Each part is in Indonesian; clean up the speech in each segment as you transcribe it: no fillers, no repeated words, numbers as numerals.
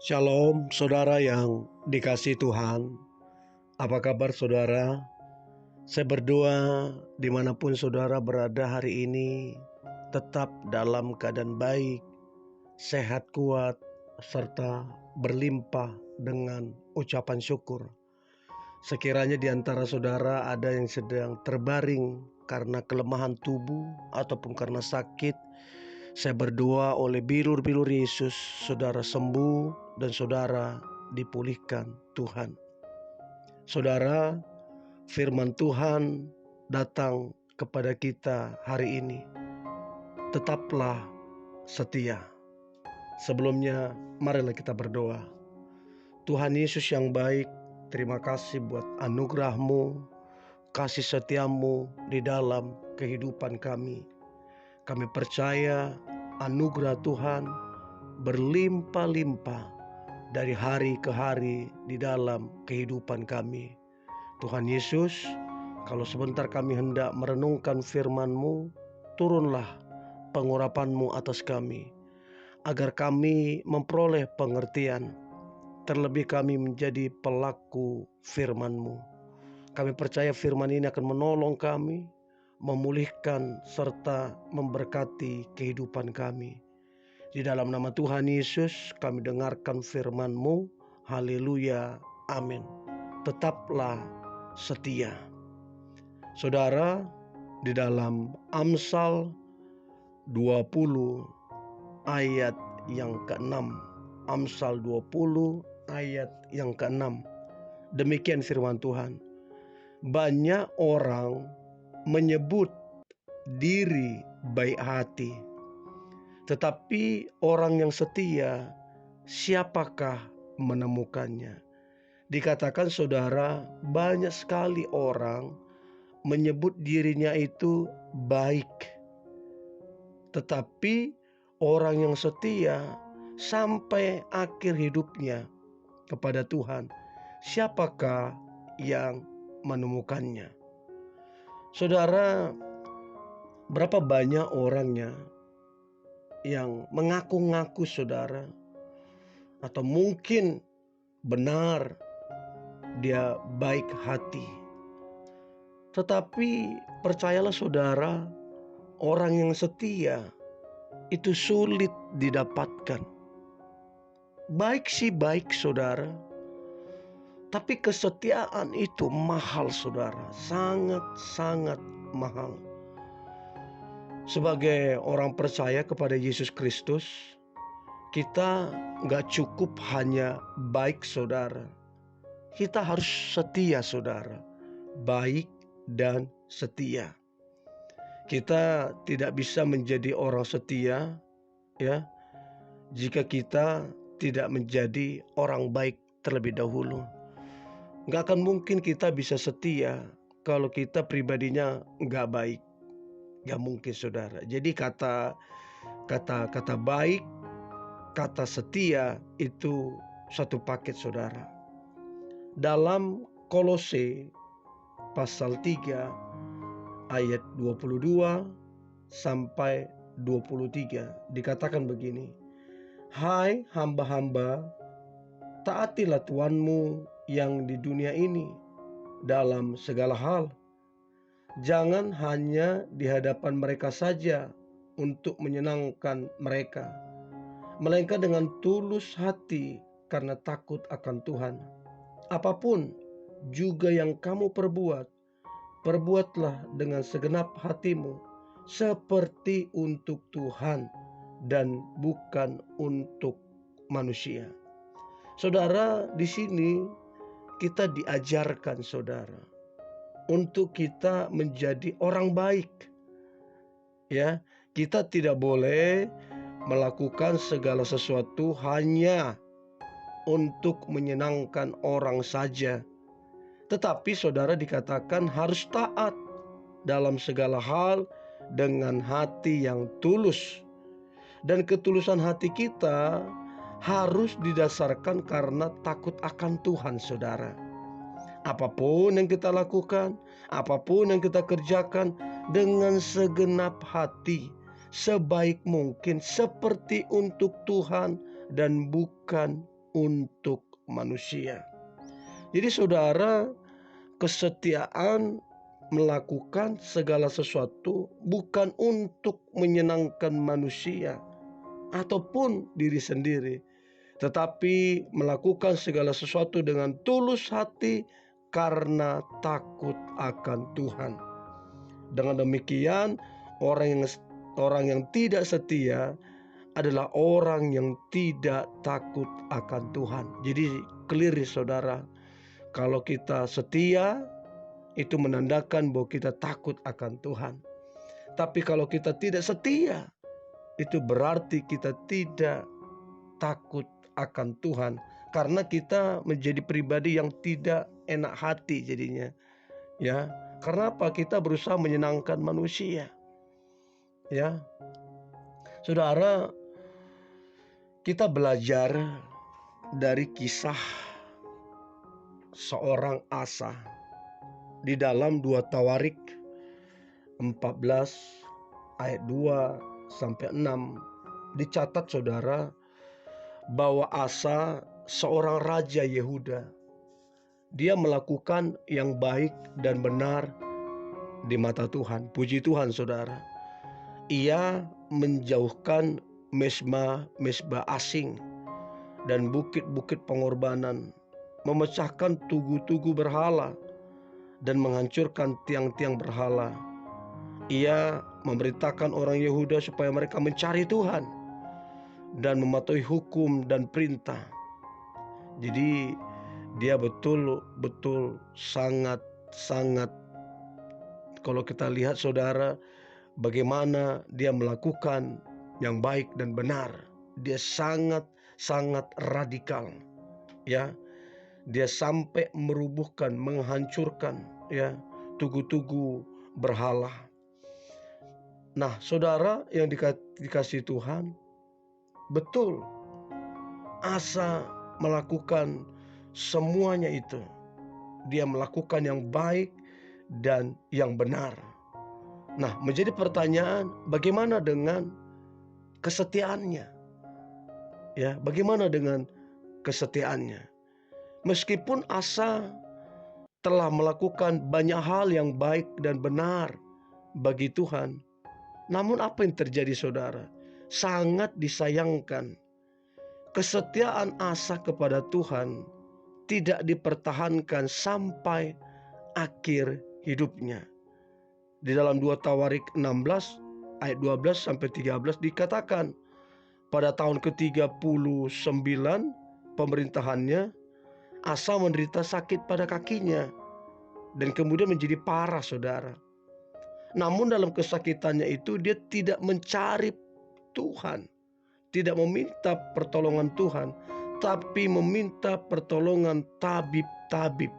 Shalom saudara yang dikasihi Tuhan. Apa kabar saudara? Saya berdoa dimanapun saudara berada hari ini tetap dalam keadaan baik, sehat kuat, serta berlimpah dengan ucapan syukur. Sekiranya di antara saudara ada yang sedang terbaring karena kelemahan tubuh ataupun karena sakit, saya berdoa oleh bilur-bilur Yesus, saudara sembuh dan saudara dipulihkan Tuhan. Saudara, firman Tuhan datang kepada kita hari ini. Tetaplah setia. Sebelumnya, marilah kita berdoa. Tuhan Yesus yang baik, terima kasih buat anugerah-Mu, kasih setia-Mu di dalam kehidupan kami. Kami percaya anugerah Tuhan berlimpah-limpah dari hari ke hari di dalam kehidupan kami. Tuhan Yesus, kalau sebentar kami hendak merenungkan firman-Mu, turunlah pengurapan-Mu atas kami, agar kami memperoleh pengertian, terlebih kami menjadi pelaku firman-Mu. Kami percaya firman ini akan menolong kami, memulihkan serta memberkati kehidupan kami. Di dalam nama Tuhan Yesus kami dengarkan firman-Mu. Haleluya, amin. Tetaplah setia. Saudara, di dalam Amsal 20 ayat yang ke-6. Amsal 20 ayat yang ke-6. Demikian firman Tuhan. Banyak orang menyebut diri baik hati, tetapi orang yang setia, siapakah menemukannya? Dikatakan saudara, banyak sekali orang menyebut dirinya itu baik, tetapi orang yang setia sampai akhir hidupnya kepada Tuhan, siapakah yang menemukannya? Saudara, berapa banyak orangnya yang mengaku-ngaku saudara, atau mungkin benar dia baik hati, tetapi percayalah saudara, orang yang setia itu sulit didapatkan. Baik sih baik saudara, tapi kesetiaan itu mahal saudara, sangat-sangat mahal. Sebagai orang percaya kepada Yesus Kristus, kita gak cukup hanya baik saudara, kita harus setia saudara, baik dan setia. Kita tidak bisa menjadi orang setia ya, jika kita tidak menjadi orang baik terlebih dahulu. Gak akan mungkin kita bisa setia kalau kita pribadinya gak baik. Gak mungkin saudara. Jadi kata baik, kata setia itu satu paket saudara. Dalam Kolose pasal 3 ayat 22 sampai 23 dikatakan begini. Hai hamba-hamba, taatilah Tuhanmu yang di dunia ini dalam segala hal. Jangan hanya di hadapan mereka saja untuk menyenangkan mereka, melainkan dengan tulus hati karena takut akan Tuhan. Apapun juga yang kamu perbuat, perbuatlah dengan segenap hatimu, seperti untuk Tuhan dan bukan untuk manusia. Saudara, di sini kita diajarkan saudara untuk kita menjadi orang baik. Ya, kita tidak boleh melakukan segala sesuatu hanya untuk menyenangkan orang saja. Tetapi saudara dikatakan harus taat dalam segala hal dengan hati yang tulus. Dan ketulusan hati kita harus didasarkan karena takut akan Tuhan saudara. Apapun yang kita lakukan, apapun yang kita kerjakan dengan segenap hati, sebaik mungkin, seperti untuk Tuhan dan bukan untuk manusia. Jadi saudara, kesetiaan melakukan segala sesuatu bukan untuk menyenangkan manusia ataupun diri sendiri, tetapi melakukan segala sesuatu dengan tulus hati karena takut akan Tuhan. Dengan demikian, orang yang tidak setia adalah orang yang tidak takut akan Tuhan. Jadi clear saudara, kalau kita setia itu menandakan bahwa kita takut akan Tuhan. Tapi kalau kita tidak setia, itu berarti kita tidak takut akan Tuhan, karena kita menjadi pribadi yang tidak enak hati jadinya. Ya, karena apa? Kita berusaha menyenangkan manusia. Ya. Saudara, kita belajar dari kisah seorang Asa di dalam 2 Tawarik 14 ayat 2 sampai 6. Dicatat saudara bahwa Asa seorang raja Yehuda. Dia melakukan yang baik dan benar di mata Tuhan. Puji Tuhan saudara. Ia menjauhkan mesbah asing dan bukit-bukit pengorbanan, memecahkan tugu-tugu berhala dan menghancurkan tiang-tiang berhala. Ia memberitakan orang Yehuda supaya mereka mencari Tuhan dan mematuhi hukum dan perintah. Jadi dia betul-betul sangat kalau kita lihat saudara, bagaimana dia melakukan yang baik dan benar. Dia sangat radikal. Ya. Dia sampai merubuhkan, menghancurkan ya tugu-tugu berhala. Nah, saudara yang dikasihi Tuhan, betul Asa melakukan semuanya itu. Dia melakukan yang baik dan yang benar. Nah, menjadi pertanyaan, bagaimana dengan kesetiaannya? Ya, bagaimana dengan kesetiaannya? Meskipun Asa telah melakukan banyak hal yang baik dan benar bagi Tuhan, namun apa yang terjadi saudara? Sangat disayangkan, kesetiaan Asa kepada Tuhan tidak dipertahankan sampai akhir hidupnya. Di dalam 2 Tawarik 16 ayat 12 sampai 13 dikatakan, pada tahun ke-39 pemerintahannya, Asa menderita sakit pada kakinya dan kemudian menjadi parah saudara. Namun dalam kesakitannya itu dia tidak mencari Tuhan, tidak meminta pertolongan Tuhan, tapi meminta pertolongan tabib-tabib.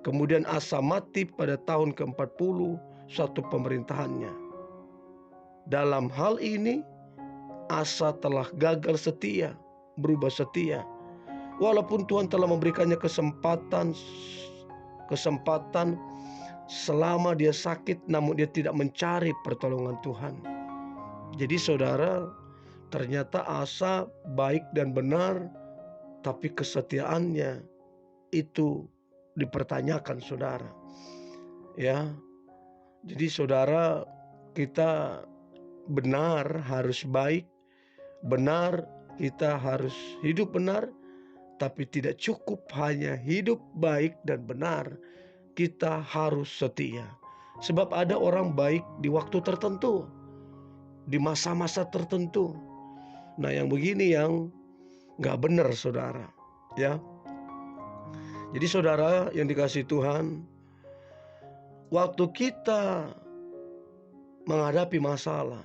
Kemudian Asa mati pada tahun ke-40 satu pemerintahannya. Dalam hal ini Asa telah gagal setia, berubah setia. Walaupun Tuhan telah memberikannya kesempatan selama dia sakit, namun dia tidak mencari pertolongan Tuhan. Jadi saudara, ternyata Asa baik dan benar, tapi kesetiaannya itu dipertanyakan saudara. Ya. Jadi saudara, kita benar harus baik, benar kita harus hidup benar. Tapi tidak cukup hanya hidup baik dan benar, kita harus setia. Sebab ada orang baik di waktu tertentu, di masa-masa tertentu. Nah, yang begini yang gak benar saudara. Ya. Jadi saudara yang dikasihi Tuhan, waktu kita menghadapi masalah,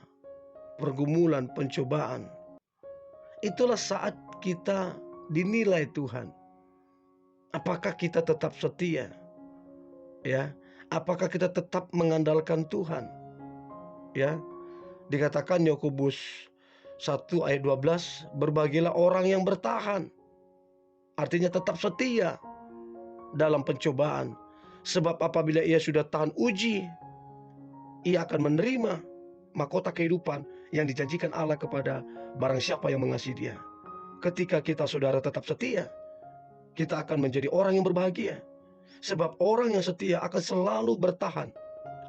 pergumulan, pencobaan, itulah saat kita dinilai Tuhan. Apakah kita tetap setia? Ya, apakah kita tetap mengandalkan Tuhan? Ya. Dikatakan Yakobus 1 ayat 12, berbahagialah orang yang bertahan. Artinya tetap setia dalam pencobaan. Sebab apabila ia sudah tahan uji, ia akan menerima mahkota kehidupan yang dijanjikan Allah kepada barang siapa yang mengasihi dia. ketika kita saudara tetap setia, kita akan menjadi orang yang berbahagia. Sebab orang yang setia akan selalu bertahan.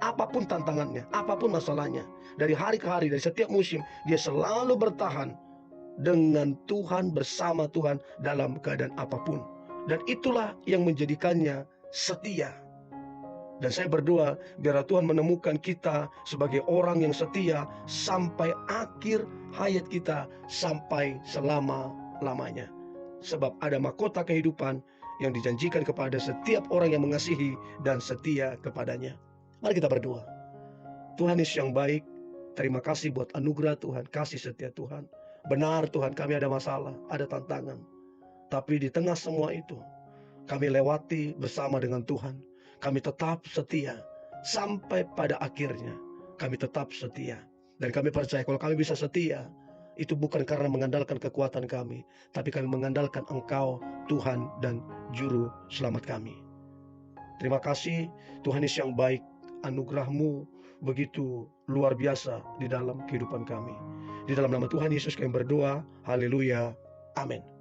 Apapun tantangannya, apapun masalahnya. Dari hari ke hari, dari setiap musim, dia selalu bertahan dengan Tuhan, bersama Tuhan dalam keadaan apapun. Dan itulah yang menjadikannya setia. Dan saya berdoa biar Tuhan menemukan kita sebagai orang yang setia sampai akhir hayat kita, sampai selama-lamanya. Sebab ada mahkota kehidupan yang dijanjikan kepada setiap orang yang mengasihi dan setia kepadanya. Mari kita berdoa. Tuhan Yesus yang baik, terima kasih buat anugerah Tuhan, kasih setia Tuhan. Benar Tuhan, kami ada masalah, ada tantangan. Tapi di tengah semua itu, kami lewati bersama dengan Tuhan. Kami tetap setia sampai pada akhirnya. Kami tetap setia. Dan kami percaya kalau kami bisa setia, itu bukan karena mengandalkan kekuatan kami, tapi kami mengandalkan Engkau, Tuhan dan Juru Selamat kami. Terima kasih Tuhan Yesus yang baik. Anugerah-Mu begitu luar biasa di dalam kehidupan kami. Di dalam nama Tuhan Yesus kami berdoa. Haleluya. Amin.